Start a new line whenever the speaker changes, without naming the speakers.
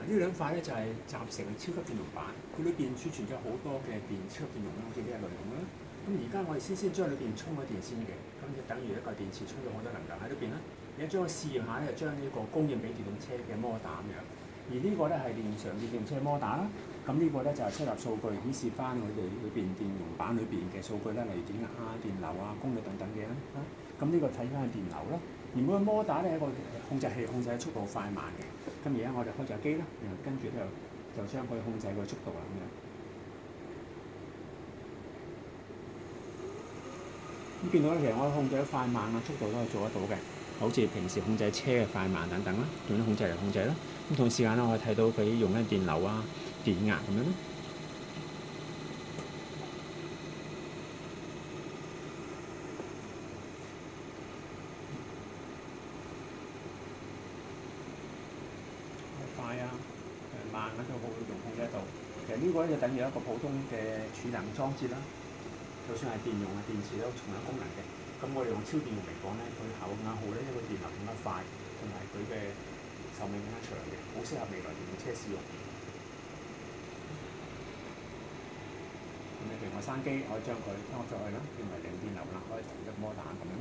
呢兩塊咧就係集成嘅超級電容板，佢裏邊儲存咗好多嘅超級電容啦，好似呢一類咁啦。咁而家我哋先將裏邊充咗電先嘅，咁就等於一個電池充咗好多能量喺裏邊啦。而家將佢試驗下咧，將呢個供應俾電動車嘅摩打咁樣。而呢個咧係常見電動車摩打啦。咁呢個咧就係收集數據，顯示翻佢哋裏邊電容板裏邊嘅數據咧，例如電壓啊、電流啊、功率等等嘅啦。咁呢個睇翻電流啦。而每個摩打咧係一個控制器，控制嘅速度快慢嘅。咁而家我哋開著機啦，然後跟住咧就將佢控制個速度啦咁樣。咁見到咧，其實我控制咗快慢啊、速度都係做得到嘅，好似平時控制車嘅快慢等等啦，用啲控制嚟控制啦。咁同時間咧，我哋睇到佢用緊電流啊、電壓咁樣咯。快啊，慢咁都好用控制得到。其實呢個咧就等於一個普通嘅儲能裝置啦。就算係電容啊、電池都有同樣功能嘅。咁我哋用超電容嚟講咧，佢效更加好咧，因為電流更加快，同埋佢嘅壽命更加長嘅，好適合未來電動車使用。咁你譬如我閂機，我可以將佢開咗去啦，變為零電流啦，可以同一摩打咁樣。